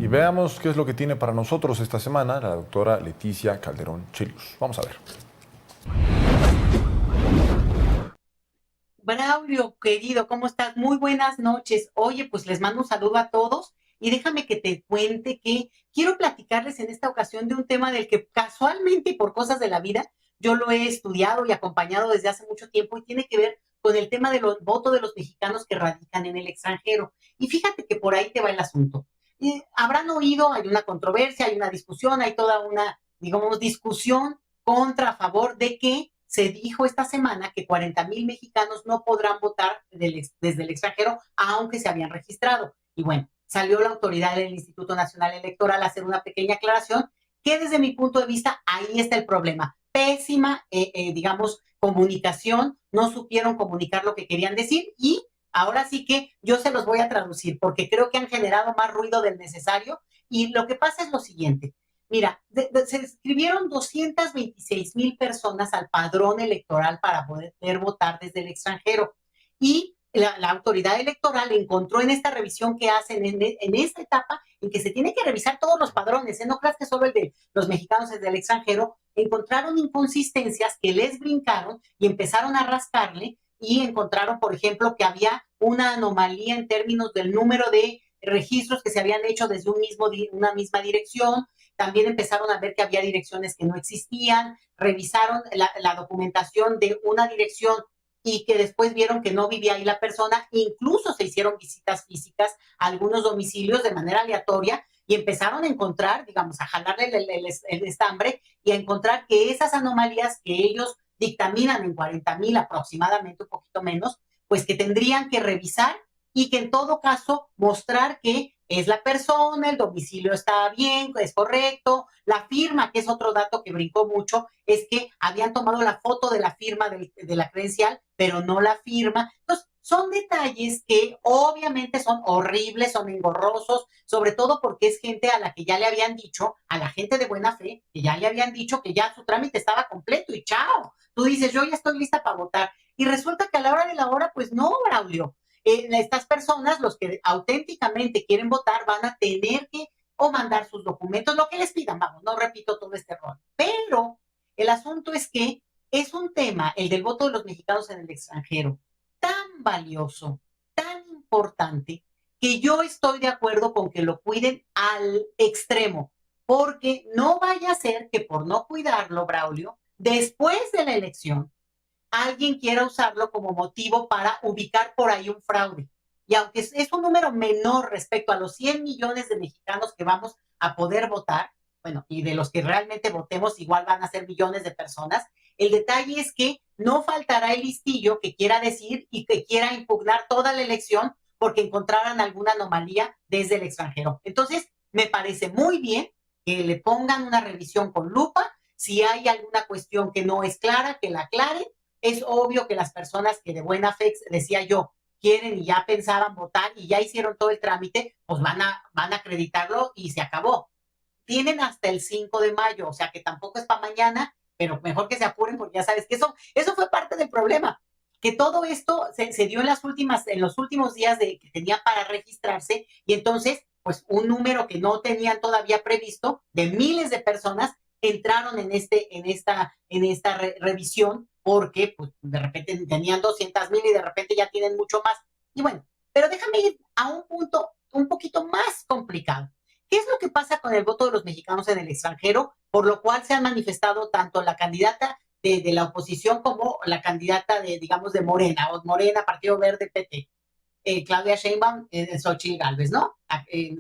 Y veamos qué es lo que tiene para nosotros esta semana la doctora Leticia Calderón Chelius. Vamos a ver. Braulio, querido, ¿cómo estás? Muy buenas noches. Oye, pues les mando un saludo a todos y déjame que te cuente que quiero platicarles en esta ocasión de un tema del que casualmente y por cosas de la vida yo lo he estudiado y acompañado desde hace mucho tiempo y tiene que ver con el tema de los votos de los mexicanos que radican en el extranjero. Y fíjate que por ahí te va el asunto. Habrán oído, hay una controversia, hay una discusión, hay toda una, digamos, discusión contra, a favor de que se dijo esta semana que 40,000 mexicanos no podrán votar desde el extranjero, aunque se habían registrado. Y bueno, salió la autoridad del Instituto Nacional Electoral a hacer una pequeña aclaración, que desde mi punto de vista, ahí está el problema. Pésima, digamos, comunicación, no supieron comunicar lo que querían decir y ahora sí que yo se los voy a traducir porque creo que han generado más ruido del necesario y lo que pasa es lo siguiente. Mira, se inscribieron 226,000 personas al padrón electoral para poder votar desde el extranjero. Y la autoridad electoral encontró en esta revisión que hacen en esta etapa en que se tiene que revisar todos los padrones, ¿eh? No creas que solo el de los mexicanos desde el extranjero, encontraron inconsistencias que les brincaron y empezaron a rascarle y encontraron, por ejemplo, que había una anomalía en términos del número de registros que se habían hecho desde una misma dirección. También empezaron a ver que había direcciones que no existían, revisaron la documentación de una dirección y que después vieron que no vivía ahí la persona, incluso se hicieron visitas físicas a algunos domicilios de manera aleatoria y empezaron a encontrar, digamos, a jalarle el estambre y a encontrar que esas anomalías que ellos dictaminan en 40,000 aproximadamente, un poquito menos, pues que tendrían que revisar y que en todo caso mostrar que es la persona, el domicilio está bien, es correcto, la firma, que es otro dato que brincó mucho, es que habían tomado la foto de la firma de la credencial, pero no la firma. Entonces, son detalles que obviamente son horribles, son engorrosos, sobre todo porque es gente a la que ya le habían dicho, a la gente de buena fe, que ya le habían dicho que ya su trámite estaba completo y chao. Tú dices, yo ya estoy lista para votar. Y resulta que a la hora de la hora, pues no, Braulio, estas personas, los que auténticamente quieren votar, van a tener que o mandar sus documentos, lo que les pidan, vamos, no repito todo este rol. Pero el asunto es que es un tema, el del voto de los mexicanos en el extranjero, tan valioso, tan importante, que yo estoy de acuerdo con que lo cuiden al extremo, porque no vaya a ser que por no cuidarlo, Braulio, después de la elección, alguien quiera usarlo como motivo para ubicar por ahí un fraude. Y aunque es un número menor respecto a los 100 millones de mexicanos que vamos a poder votar, bueno, y de los que realmente votemos igual van a ser millones de personas, el detalle es que no faltará el listillo que quiera decir y que quiera impugnar toda la elección porque encontraran alguna anomalía desde el extranjero. Entonces, me parece muy bien que le pongan una revisión con lupa, si hay alguna cuestión que no es clara, que la aclaren. Es obvio que las personas que de buena fe, decía yo, quieren y ya pensaban votar y ya hicieron todo el trámite, pues van a acreditarlo y se acabó. Tienen hasta el 5 de mayo, o sea que tampoco es para mañana, pero mejor que se apuren porque ya sabes que eso fue parte del problema, que todo esto se dio en los últimos días que tenían para registrarse y entonces, pues un número que no tenían todavía previsto de miles de personas entraron en esta revisión porque pues, de repente tenían 200,000 y de repente ya tienen mucho más. Y bueno, pero déjame ir a un punto un poquito más complicado. ¿Qué es lo que pasa con el voto de los mexicanos en el extranjero? Por lo cual se han manifestado tanto la candidata de la oposición como la candidata digamos, de Morena, o Morena, Partido Verde, PT, Claudia Sheinbaum, Xochitl Gálvez, ¿no?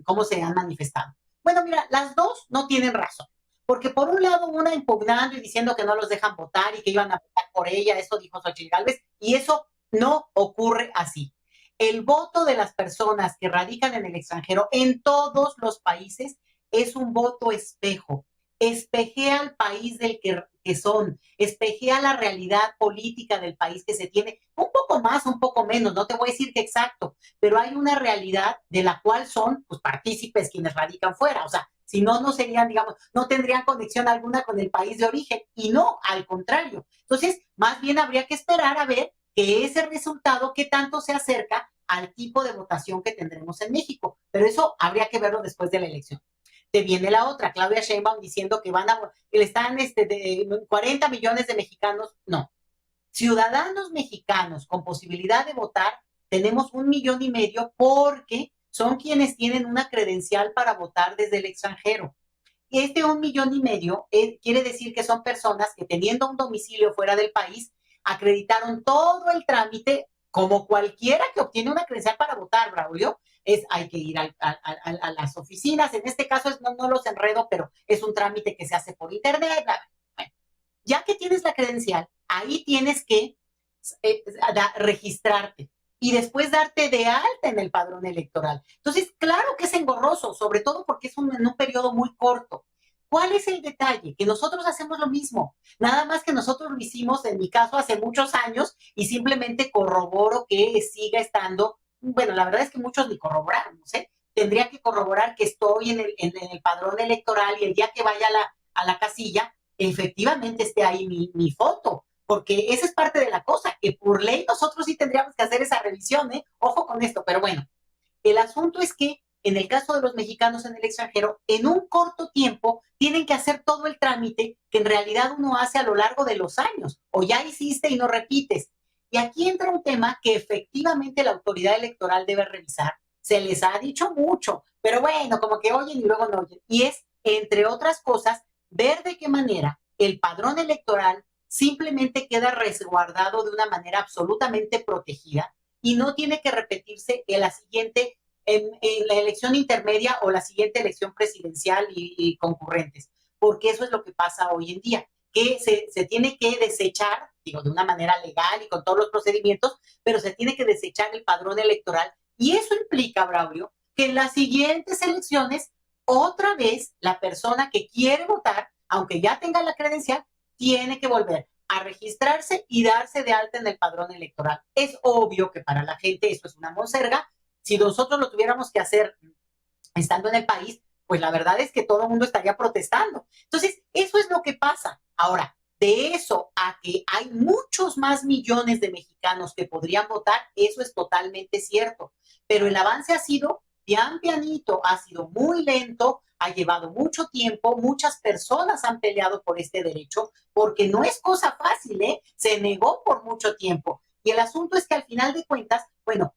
¿Cómo se han manifestado? Bueno, mira, las dos no tienen razón. Porque por un lado, una impugnando y diciendo que no los dejan votar y que iban a votar por ella, eso dijo Xochitl Gálvez, y eso no ocurre así. El voto de las personas que radican en el extranjero en todos los países es un voto espejo. Espejea al país del que son, espejea la realidad política del país que se tiene, un poco más, un poco menos, no te voy a decir que exacto, pero hay una realidad de la cual son pues, partícipes quienes radican fuera, o sea, si no, no serían, digamos, no tendrían conexión alguna con el país de origen, y no, al contrario. Entonces, más bien habría que esperar a ver que ese resultado, qué tanto se acerca al tipo de votación que tendremos en México. Pero eso habría que verlo después de la elección. Te viene la otra, Claudia Sheinbaum diciendo que están de 40 millones de mexicanos. No, ciudadanos mexicanos con posibilidad de votar, tenemos 1,5 millones porque son quienes tienen una credencial para votar desde el extranjero. Y este 1,5 millones quiere decir que son personas que teniendo un domicilio fuera del país, acreditaron todo el trámite como cualquiera que obtiene una credencial para votar, Braulio. Hay que ir a las oficinas, en este caso no los enredo, pero es un trámite que se hace por internet, bla, bla. Bueno, ya que tienes la credencial, ahí tienes que registrarte y después darte de alta en el padrón electoral. Entonces, claro que es engorroso, sobre todo porque es en un periodo muy corto. ¿Cuál es el detalle? Que nosotros hacemos lo mismo, nada más que nosotros lo hicimos, en mi caso, hace muchos años y simplemente corroboro que siga estando, bueno, la verdad es que muchos ni corroboraron, no sé, tendría que corroborar que estoy en el padrón electoral y el día que vaya a la casilla, efectivamente esté ahí mi foto, porque esa es parte de la cosa, que por ley nosotros sí tendríamos que hacer esa revisión, ¿eh? Ojo con esto, pero bueno, el asunto es que en el caso de los mexicanos en el extranjero, en un corto tiempo tienen que hacer todo el trámite que en realidad uno hace a lo largo de los años, o ya hiciste y no repites. Y aquí entra un tema que efectivamente la autoridad electoral debe revisar. Se les ha dicho mucho, pero bueno, como que oyen y luego no oyen. Y es, entre otras cosas, ver de qué manera el padrón electoral simplemente queda resguardado de una manera absolutamente protegida y no tiene que repetirse en la siguiente, en la elección intermedia o la siguiente elección presidencial y concurrentes, porque eso es lo que pasa hoy en día, que se tiene que desechar, digo, de una manera legal y con todos los procedimientos, pero se tiene que desechar el padrón electoral y eso implica, Braulio, que en las siguientes elecciones, otra vez, la persona que quiere votar, aunque ya tenga la credencial, tiene que volver a registrarse y darse de alta en el padrón electoral. Es obvio que para la gente eso es una monserga. Si nosotros lo tuviéramos que hacer estando en el país, pues la verdad es que todo el mundo estaría protestando. Entonces, eso es lo que pasa. Ahora, de eso a que hay muchos más millones de mexicanos que podrían votar, eso es totalmente cierto. Pero el avance ha sido pianito, ha sido muy lento, ha llevado mucho tiempo, muchas personas han peleado por este derecho, porque no es cosa fácil, ¿eh? Se negó por mucho tiempo. Y el asunto es que al final de cuentas, bueno,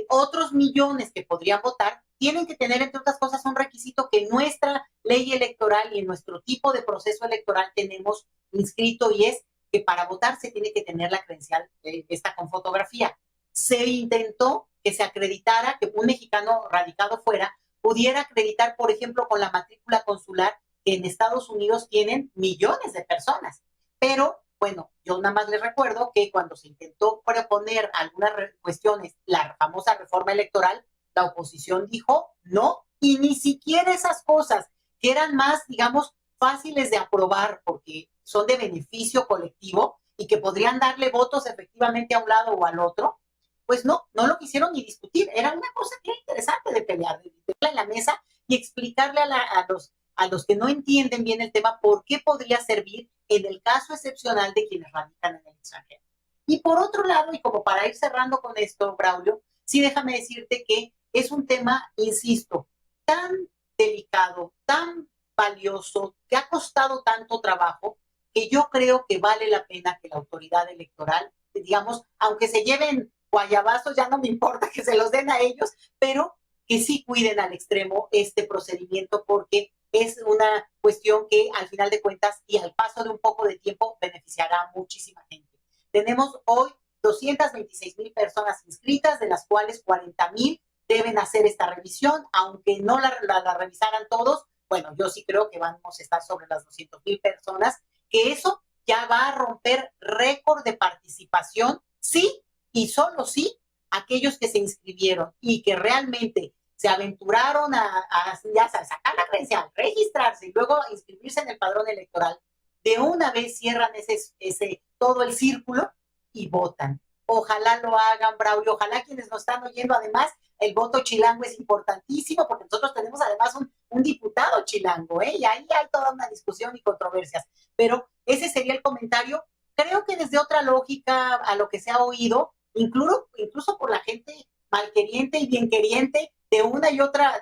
otros millones que podrían votar tienen que tener, entre otras cosas, un requisito que en nuestra ley electoral y en nuestro tipo de proceso electoral tenemos inscrito y es que para votar se tiene que tener la credencial esta con fotografía. Se intentó que se acreditara que un mexicano radicado fuera pudiera acreditar, por ejemplo, con la matrícula consular que en Estados Unidos tienen millones de personas. Pero, bueno, yo nada más les recuerdo que cuando se intentó proponer algunas cuestiones, la famosa reforma electoral, la oposición dijo no, y ni siquiera esas cosas que eran más, digamos, fáciles de aprobar porque son de beneficio colectivo y que podrían darle votos efectivamente a un lado o al otro, pues no lo quisieron ni discutir. Era una cosa que era interesante de pelear, de ponerla en la mesa y explicarle a los que no entienden bien el tema por qué podría servir en el caso excepcional de quienes radican en el extranjero. Y por otro lado, y como para ir cerrando con esto, Braulio, sí déjame decirte que es un tema, insisto, tan delicado, tan valioso, que ha costado tanto trabajo, que yo creo que vale la pena que la autoridad electoral, digamos, aunque se lleven guayabazos, ya no me importa que se los den a ellos, pero que sí cuiden al extremo este procedimiento porque es una cuestión que al final de cuentas y al paso de un poco de tiempo beneficiará a muchísima gente. Tenemos hoy 226,000 personas inscritas, de las cuales 40,000 deben hacer esta revisión, aunque no la revisaran todos. Bueno, yo sí creo que vamos a estar sobre las 200,000 personas, que eso ya va a romper récord de participación, sí, y solo sí, aquellos que se inscribieron y que realmente se aventuraron ya sabes, sacar la credencial, registrarse y luego inscribirse en el padrón electoral, de una vez cierran todo el círculo y votan. Ojalá lo hagan, Braulio, ojalá quienes nos están oyendo, además, el voto chilango es importantísimo porque nosotros tenemos además un diputado chilango, ¿eh? Y ahí hay toda una discusión y controversias. Pero ese sería el comentario. Creo que desde otra lógica a lo que se ha oído, incluso por la gente malqueriente y bienqueriente de una y otra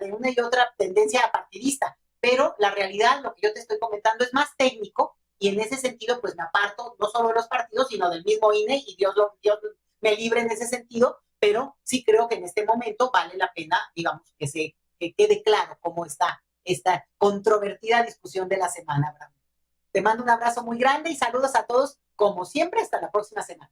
tendencia partidista. Pero la realidad, lo que yo te estoy comentando, es más técnico y en ese sentido, pues me aparto no solo de los partidos, sino del mismo INE y Dios me libre en ese sentido, pero sí creo que en este momento vale la pena, digamos, que quede claro cómo está esta controvertida discusión de la semana, Abraham. Te mando un abrazo muy grande y saludos a todos, como siempre, hasta la próxima semana.